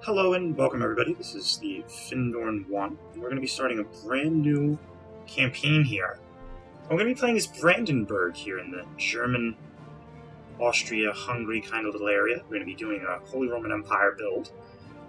Hello and welcome everybody, this is the Findorn 1, and we're going to be starting a brand new campaign here. We're going to be playing as Brandenburg here in the German, Austria, Hungary kind of little area. We're going to be doing a Holy Roman Empire build.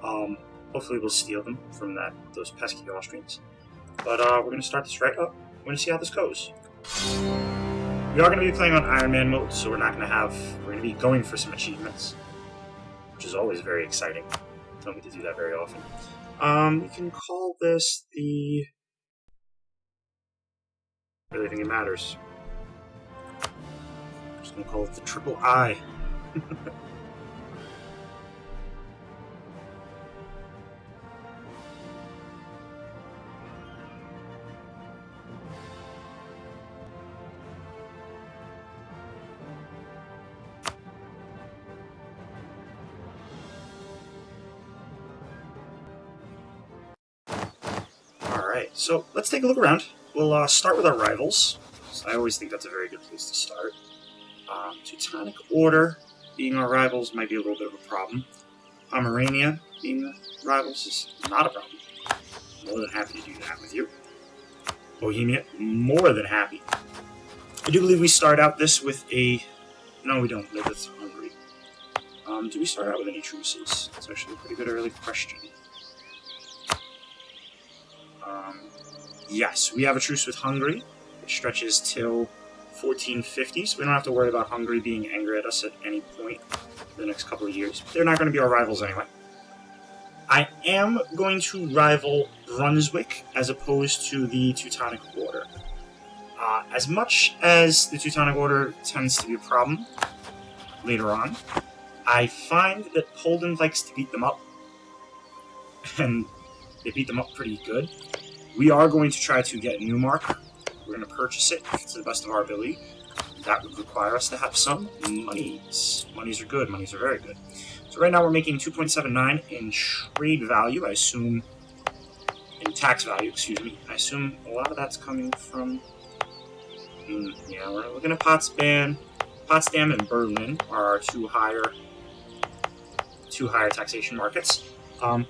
Hopefully we'll steal them from those pesky Austrians. But we're going to start this right up. We're going to see how this goes. We are going to be playing on Iron Man mode, so we're going to be going for some achievements, which is always very exciting. Don't get to do that very often. We can call this the... I really think it matters. I'm just going to call it the Triple I. Alright, so let's take a look around. We'll start with our rivals. So I always think that's a very good place to start. Teutonic Order being our rivals might be a little bit of a problem. Pomerania being the rivals is not a problem. More than happy to do that with you. Bohemia, more than happy. I do believe we start out this with a... No, we don't. That's Hungary. Do we start out with any truces? It's actually a pretty good early question. Yes, we have a truce with Hungary, which stretches till 1450, so we don't have to worry about Hungary being angry at us at any point for the next couple of years. They're not going to be our rivals anyway. I am going to rival Brunswick as opposed to the Teutonic Order. As much as the Teutonic Order tends to be a problem later on, I find that Poland likes to beat them up, and they beat them up pretty good. We are going to try to get Newmark. We're going to purchase it to the best of our ability. That would require us to have some monies. Monies are good. Monies are very good. So right now we're making 2.79 in trade value. I assume... in tax value, excuse me. I assume a lot of that's coming from... yeah, we're looking at Potsdam. Potsdam and Berlin are our two higher taxation markets,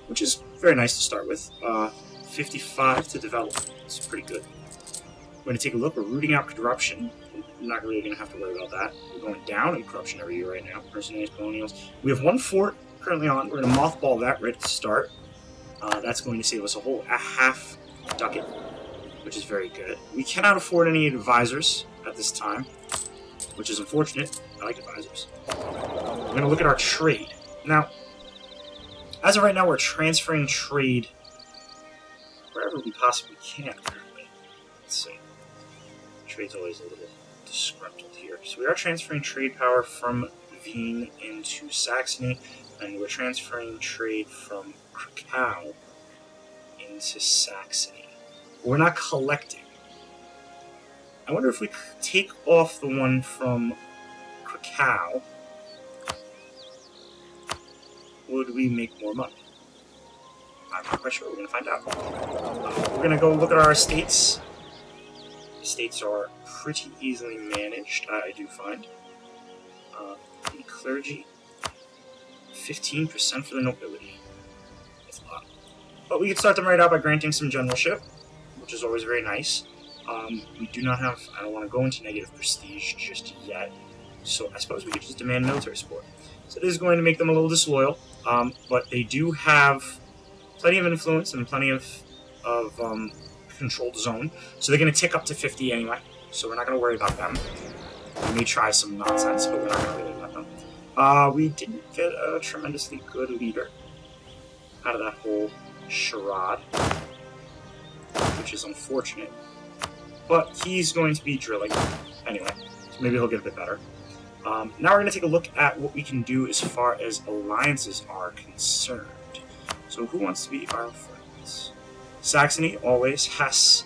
which is very nice to start with. 55 to develop. It's pretty good. We're going to take a look. We're rooting out corruption. We're not really going to have to worry about that. We're going down in corruption every year right now. Mercenaries, colonials. We have one fort currently on. We're going to mothball that right to start. That's going to save us a half ducat, which is very good. We cannot afford any advisors at this time, which is unfortunate. I like advisors. We're going to look at our trade. Now, as of right now, we're transferring trade wherever we possibly can, apparently. Let's see. Trade's always a little disgruntled here. So we are transferring trade power from Wien into Saxony, and we're transferring trade from Krakow into Saxony. We're not collecting. I wonder if we take off the one from Krakow, would we make more money? I'm not quite sure. We're going to find out. We're going to go look at our estates. Estates are pretty easily managed, I do find. The clergy, 15% for the nobility. That's a lot. But we can start them right out by granting some generalship, which is always very nice. We do not have... I don't want to go into negative prestige just yet. So I suppose we could just demand military support. So this is going to make them a little disloyal. But they do have plenty of influence and plenty of controlled zone. So they're going to tick up to 50 anyway. So we're not going to worry about them. We may try some nonsense, but we're not going to really let them. We didn't get a tremendously good leader out of that whole charade, which is unfortunate. But he's going to be drilling anyway, so maybe he'll get a bit better. Now we're going to take a look at what we can do as far as alliances are concerned. So who wants to be our friends? Saxony, always. Hesse.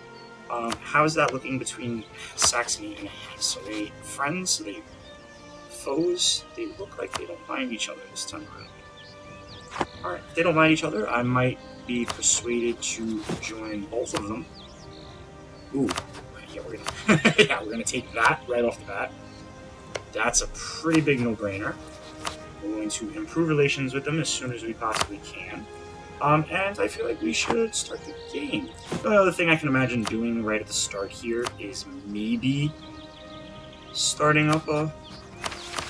How is that looking between Saxony and Hesse? Are they friends? Are they foes? They look like they don't mind each other this time around. Alright, if they don't mind each other, I might be persuaded to join both of them. Ooh, yeah, we're gonna take that right off the bat. That's a pretty big no-brainer. We're going to improve relations with them as soon as we possibly can. And I feel like we should start the game. The only other thing I can imagine doing right at the start here is maybe starting up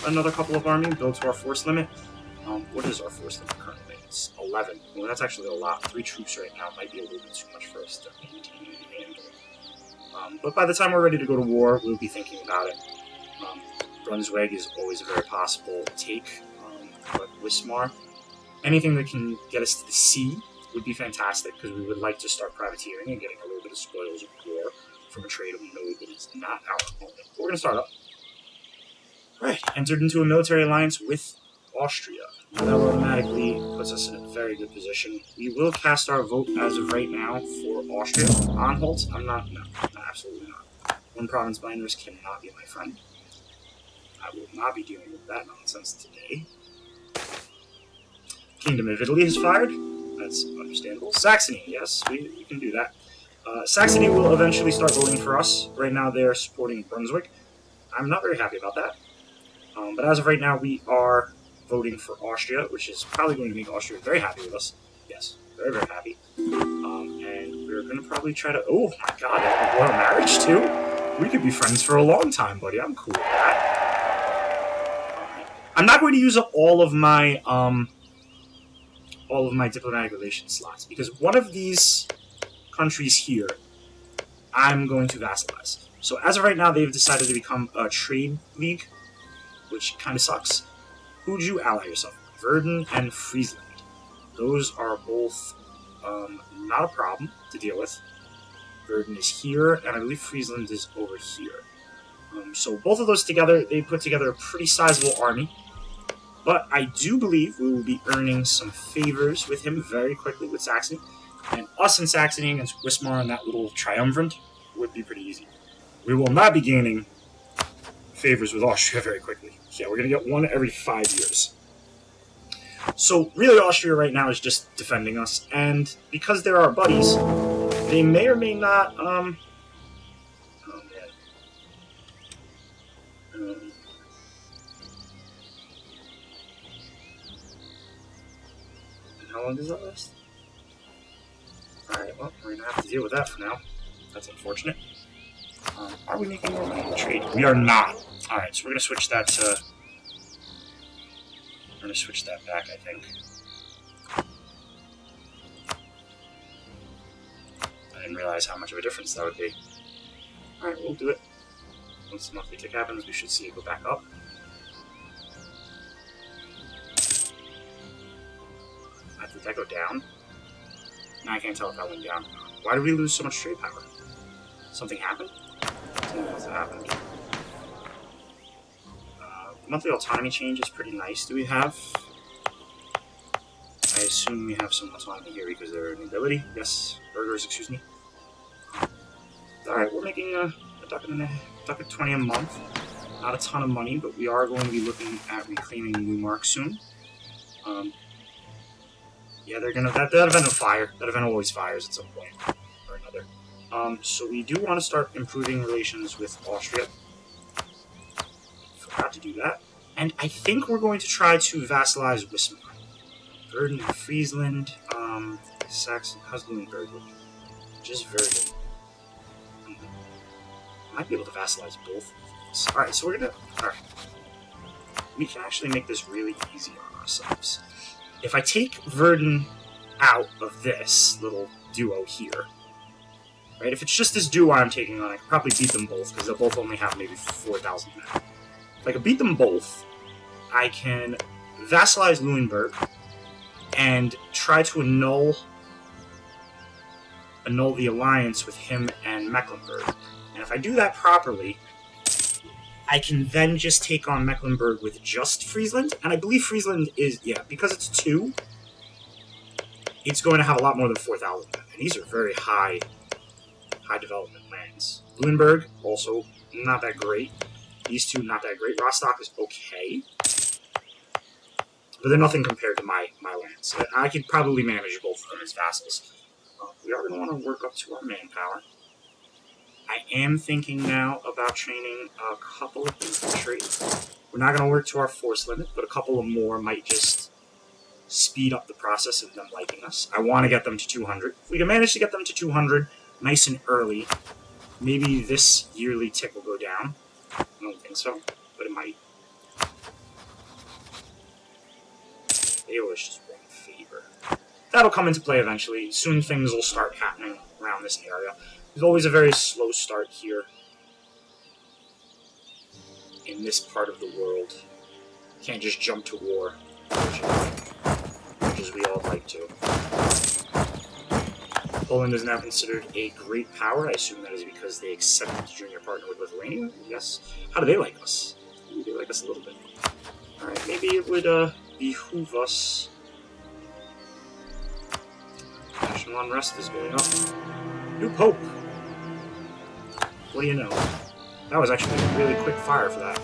another couple of army, build to our force limit. What is our force limit currently? It's 11. Well, that's actually a lot. 3 troops right now might be a little bit too much for us to maintain and handle. But by the time we're ready to go to war, we'll be thinking about it. Brunswick is always a very possible take, but Wismar, anything that can get us to the sea would be fantastic, because we would like to start privateering and getting a little bit of spoils of war from a trade we know that is not our opponent. But we're going to start up. Right, entered into a military alliance with Austria. That automatically puts us in a very good position. We will cast our vote as of right now for Austria. Anhalt, no, absolutely not. One province binders cannot be my friend. I will not be dealing with that nonsense today. Kingdom of Italy has fired. That's understandable. Saxony, yes, we can do that. Saxony will eventually start voting for us. Right now they're supporting Brunswick. I'm not very happy about that. But as of right now, we are voting for Austria, which is probably going to make Austria very happy with us. Yes, very, very happy. And we're going to probably try to... Oh my god, a royal marriage too? We could be friends for a long time, buddy. I'm cool with that. I'm not going to use up all of my diplomatic relations slots, because one of these countries here, I'm going to vassalize. So as of right now, they've decided to become a trade league, which kind of sucks. Who'd you ally yourself with? Verden and Friesland. Those are both not a problem to deal with. Verden is here, and I believe Friesland is over here. So both of those together, they put together a pretty sizable army. But I do believe we will be earning some favors with him very quickly with Saxony. And us in Saxony against Wismar and that little triumvirate would be pretty easy. We will not be gaining favors with Austria very quickly. Yeah, we're going to get one every 5 years. So really Austria right now is just defending us. And because they're our buddies, they may or may not... How long does that last? Alright, well, we're going to have to deal with that for now. That's unfortunate. Are we making more money in trade? We are not. Alright, so we're going to switch that to... We're going to switch that back, I think. I didn't realize how much of a difference that would be. Alright, we'll do it. Once the monthly tick happens, we should see it go back up. Did that go down? No, I can't tell if that went down. Why did we lose so much trade power? Something happened? Something else happened. The monthly autonomy change is pretty nice. Do we have... I assume we have some autonomy here because they're nobility. Yes, burghers, excuse me. Alright, we're making a ducat 20 a month. Not a ton of money, but we are going to be looking at reclaiming Newmark soon. Yeah, they're gonna... That event will fire. That event always fires at some point or another. So we do want to start improving relations with Austria. Forgot to do that. And I think we're going to try to vassalize Wismar. Verden and Friesland. Saxon, how's Lunenburg looking? Just very good. Might be able to vassalize both of these. Alright, so we're gonna... Alright. We can actually make this really easy on ourselves. If I take Verden out of this little duo here, right? If it's just this duo I'm taking on, I could probably beat them both, because they'll both only have maybe 4,000 men. If I could beat them both, I can vassalize Lunenburg and try to annul the alliance with him and Mecklenburg. And if I do that properly, I can then just take on Mecklenburg with just Friesland, and I believe Friesland is, yeah, because it's 2, it's going to have a lot more than 4,000 men, and these are very high development lands. Lunenburg, also not that great. These two, not that great. Rostock is okay, but they're nothing compared to my lands. I could probably manage both of them as vassals. We are going to want to work up to our manpower. I am thinking now about training a couple of infantry. We're not going to work to our force limit, but a couple of more might just speed up the process of them liking us. I want to get them to 200. If we can manage to get them to 200 nice and early, maybe this yearly tick will go down. I don't think so, but it might. They always just want favor. That'll come into play eventually. Soon things will start happening around this area. There's always a very slow start here in this part of the world. Can't just jump to war, much as we all like to. Poland is now considered a great power. I assume that is because they accepted to junior partner with Lithuania. Yes. How do they like us? Ooh, they like us a little bit. Alright, maybe it would behoove us. National unrest is going up. New Pope! What do you know? That was actually a really quick fire for that.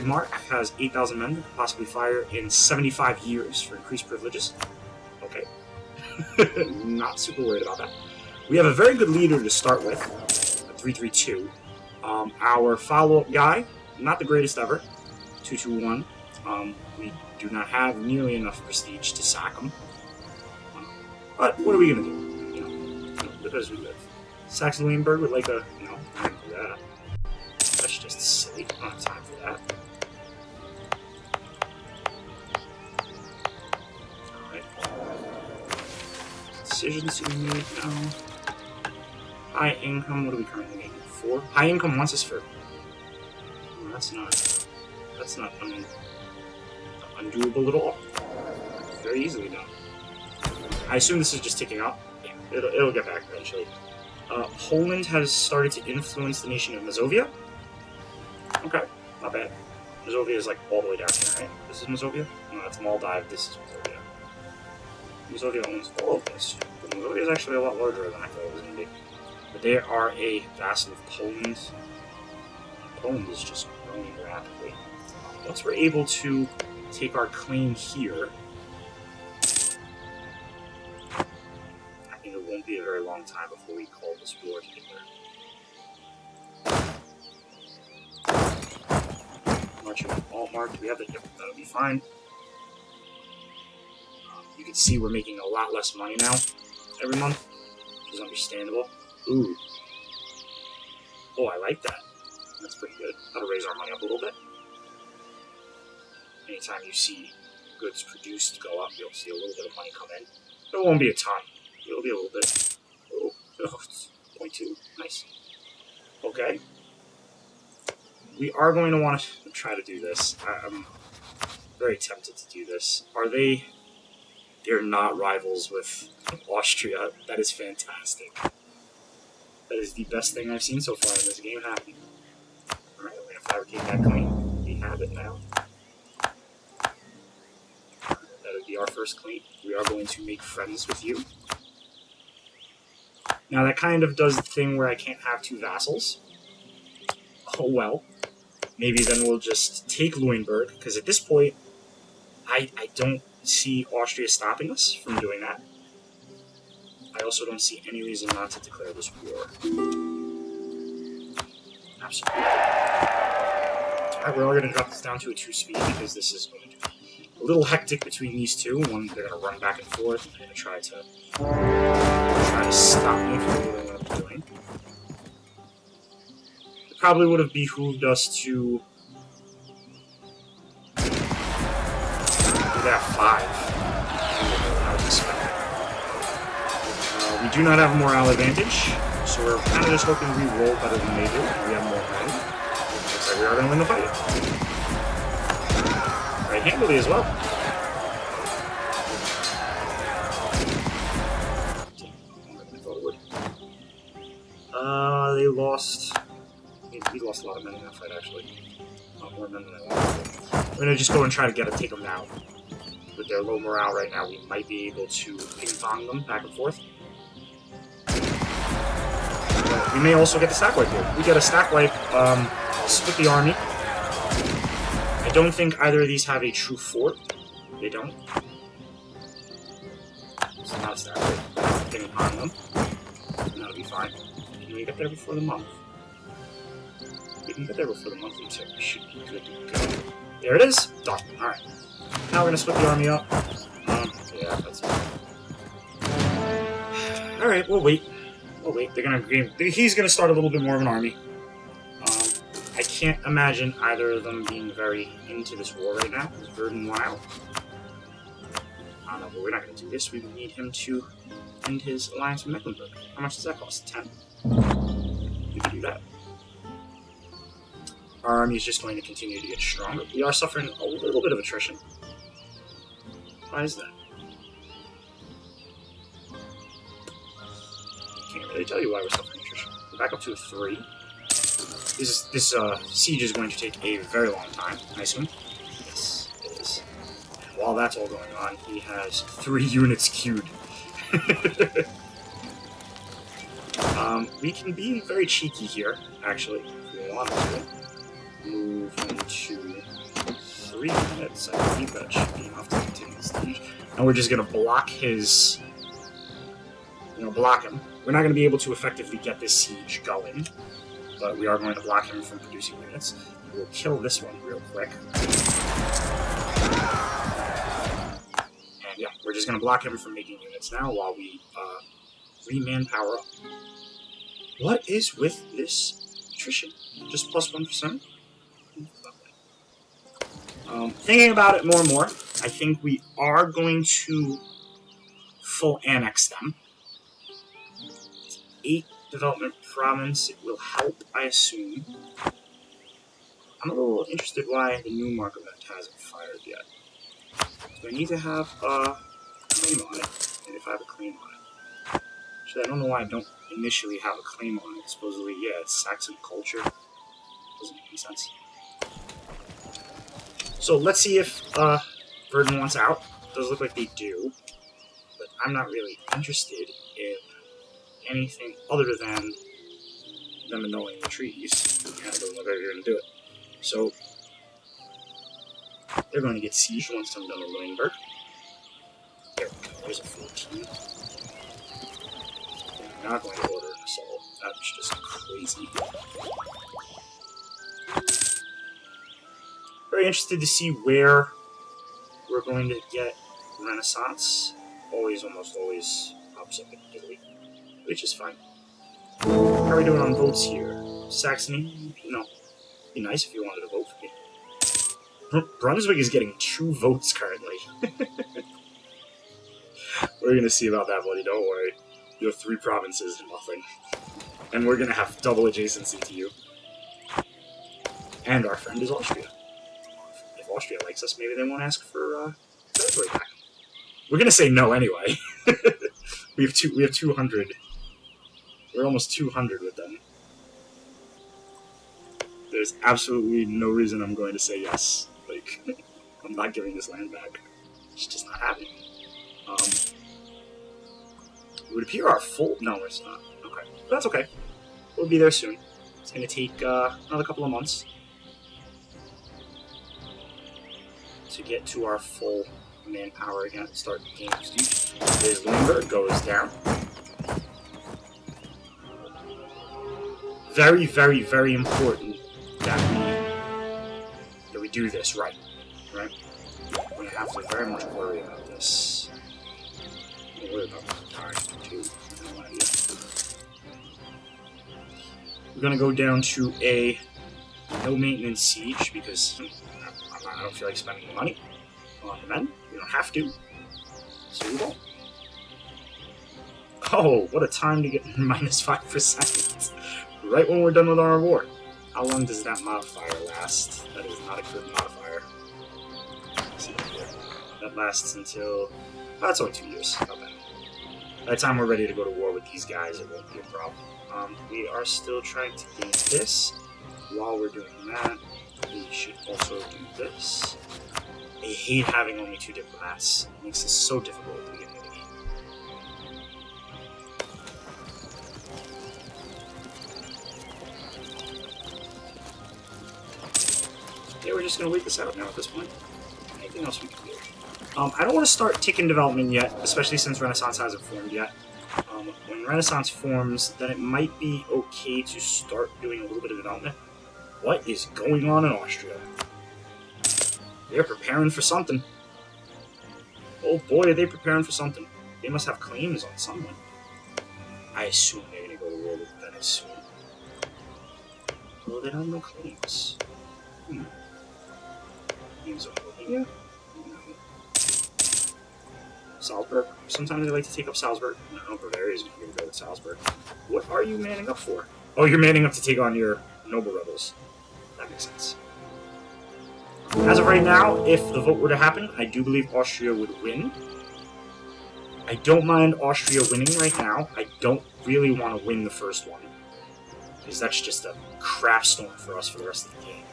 Mark has 8,000 men that could possibly fire in 75 years for increased privileges. Okay. Not super worried about that. We have a very good leader to start with, a 332. Our follow-up guy, not the greatest ever, 221. We do not have nearly enough prestige to sack him. But what are we going to do? You know, because we live. Saxon-Leonberg would like a... No, I'm not going to do that. That's just silly. I don't have time for that. Decisions to be made now. High income, what are we currently making? 4? High income wants us for... Oh, that's not undoable at all. Very easily done. I assume this is just ticking up. Yeah, it'll get back eventually. Poland has started to influence the nation of Mazovia. Okay, not bad. Mazovia is like all the way down here, right? This is Mazovia? No, that's Maldive. This is Mazovia. Mazovia owns all of this. But Mazovia is actually a lot larger than I thought it was going to be. But they are a vassal of Poland. Poland is just growing rapidly. Once we're able to take our claim here, I think it won't be a very long time before we call this war to Hitler. Marching with alt marked. We have the... Yep, that'll be fine. You can see we're making a lot less money now every month, which is understandable. Ooh. Oh, I like that. That's pretty good. That'll raise our money up a little bit. Anytime you see goods produced go up, you'll see a little bit of money come in. It won't be a ton. It'll be a little bit. Oh, 0.2. Nice. Okay. We are going to want to try to do this. I'm very tempted to do this. Are they... They're not rivals with Austria. That is fantastic. That is the best thing I've seen so far in this game happening. Alright, we're going to fabricate that claim. We have it now. That would be our first claim. We are going to make friends with you. Now that kind of does the thing where I can't have two vassals. Oh well. Maybe then we'll just take Leuenberg, because at this point, I don't see Austria stopping us from doing that. I also don't see any reason not to declare this war. Absolutely. Alright, we're all going to drop this down to a 2-speed because this is going to be a little hectic between these two. One, they're going to run back and forth, and they're going to try to stop me from doing what I'm doing. It probably would have behooved us to... They have 5. I was expecting. We do not have a morale advantage, so we're kind of just hoping we roll better than they do, and we have more men. Looks like we are going to win the fight. Right handily as well. They lost... We lost a lot of men in that fight, actually. A lot more men than I wanted. We're going to just go and try to take them down. With their low morale right now, we might be able to ping-pong them back and forth. But we may also get the stack wipe here. We get a stack wipe, I'll split the army. I don't think either of these have a true fort. They don't. So not a stack wipe. Ping-pong them. And that'll be fine. Can we get there before the month? We can get there before the monthly, so we should be good to go. There it is! Done. Alright. Now we're going to split the army up. Yeah, that's fine. Alright, we'll wait. We'll wait. They're going to... He's going to start a little bit more of an army. I can't imagine either of them being very into this war right now. Verdun Wild. I don't know, but we're not going to do this. We need him to end his alliance with Mecklenburg. How much does that cost? 10. We can do that. Our army is just going to continue to get stronger. We are suffering a little bit of attrition. Why is that? Can't really tell you why we're suffering attrition. We're back up to a 3. This siege is going to take a very long time, I assume. Yes, it is. And while that's all going on, he has 3 units queued. We can be very cheeky here, actually, if we want to. Move into 3 minutes. I think that should be enough to continue the siege. And we're just going to block his... block him. We're not going to be able to effectively get this siege going, but we are going to block him from producing units. We'll kill this one real quick. And yeah, we're just going to block him from making units now while we re-manpower up. What is with this attrition? Just plus 1%? Thinking about it more and more, I think we are going to full annex them. It's 8 development province. It will help, I assume. I'm a little interested why the new mark event hasn't fired yet. Do I need to have a claim on it? Maybe if I have a claim on it. Actually, I don't know why I don't initially have a claim on it. Supposedly, yeah, it's Saxon culture. Doesn't make any sense. So let's see if Verdun wants out. It does look like they do, but I'm not really interested in anything other than them annulling the treaties. And it doesn't look like they're going to do it. So they're going to get sieged once I'm done with Luneburg. There we go. There's a 14. I'm not going to order an assault. That's just crazy. Very interested to see where we're going to get Renaissance. Almost always pops up in Italy, which is fine. How are we doing on votes here? Saxony? Be nice if you wanted to vote for me. Brunswick is getting 2 votes currently. We're going to see about that, buddy. Don't worry. You have 3 provinces and nothing. And we're going to have double adjacency to you. And our friend is Austria. If Austria likes us, maybe they won't ask for territory back. We're going to say no anyway. We have 200. We're almost 200 with them. There's absolutely no reason I'm going to say yes. Like, I'm not giving this land back. It's just not happening. It would appear our full... No, it's not. Okay. But that's okay. We'll be there soon. It's going to take another couple of months to get to our full manpower again. Start gaining prestige. There's Luneburg goes down. Very, very, very important that we do this right. Right? We're going to have to very much worry about this. Don't worry about the time, too. No idea. We're going to go down to a no-maintenance siege because I don't feel like spending the money on the men. We don't have to. So we won't. Oh, what a time to get minus 5%. Right when we're done with our war. How long does that modifier last? That is not a good modifier. That lasts until... that's only 2 years. Not bad. By the time we're ready to go to war with these guys, it won't be a problem. We are still trying to gain this. While we're doing that, we should also do this. I hate having only 2 diplomats. It makes this so difficult at the beginning of the game. Yeah, we're just going to wait this out now at this point. Anything else we can do? I don't want to start ticking development yet, especially since Renaissance hasn't formed yet. When Renaissance forms, then it might be okay to start doing a little bit of development. What is going on in Austria? They're preparing for something. Oh boy, are they preparing for something. They must have claims on someone. I assume they're going to go to war with Venice soon. Well, they don't have no claims. Claims of Bohemia? No. Salzburg. Sometimes they like to take up Salzburg. No, Bavaria is going to go with Salzburg. What are you manning up for? Oh, you're manning up to take on your noble rebels. That makes sense. As of right now, if the vote were to happen, I do believe Austria would win. I don't mind Austria winning right now. I don't really want to win the first one, because that's just a crap storm for us for the rest of the game.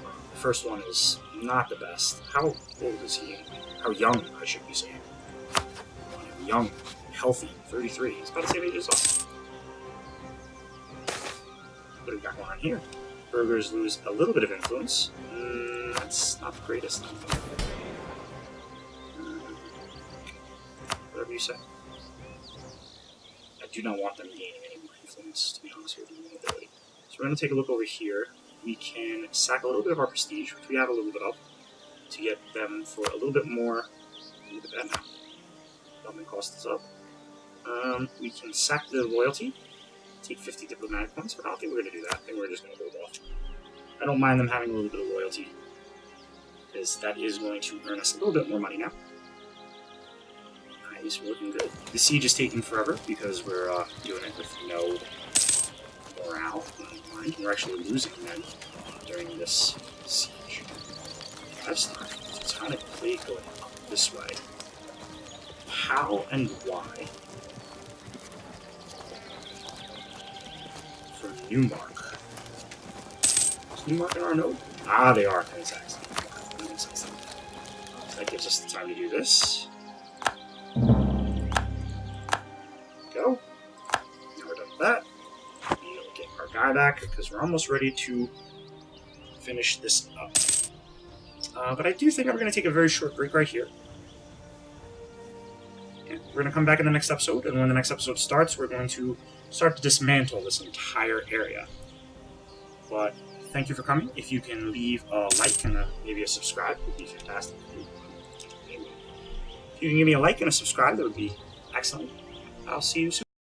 The first one is not the best. How old is he? How young, I should be saying. Young, healthy, 33. He's about the same age as us. What do we got going on here? Burghers lose a little bit of influence. That's not the greatest. Whatever you say. I do not want them gaining any more influence, to be honest with you, ability. So we're going to take a look over here. We can sack a little bit of our prestige, which we have a little bit of, to get them for a little bit more. Look at that now. Development cost is up. We can sack the loyalty, take 50 diplomatic points, but I don't think we're going to do that. I think we're just going to hold off. I don't mind them having a little bit of loyalty, because that is going to earn us a little bit more money now. Nice, looking good. The siege is taking forever, because we're doing it with no morale. Mind. We're actually losing men during this siege. That's not a ton of plague going up this way. How and why? From Newmark. Is Newmark in our node? Ah, they are. That makes sense. That gives us the time to do this. Go. Now we're done with that. We'll get our guy back because we're almost ready to finish this up. But I do think I'm going to take a very short break right here. And we're going to come back in the next episode, and when the next episode starts, we're going to start to dismantle this entire area. But thank you for coming. If you can leave a like and maybe a subscribe, it would be fantastic. If you can give me a like and a subscribe, that would be excellent. I'll see you soon.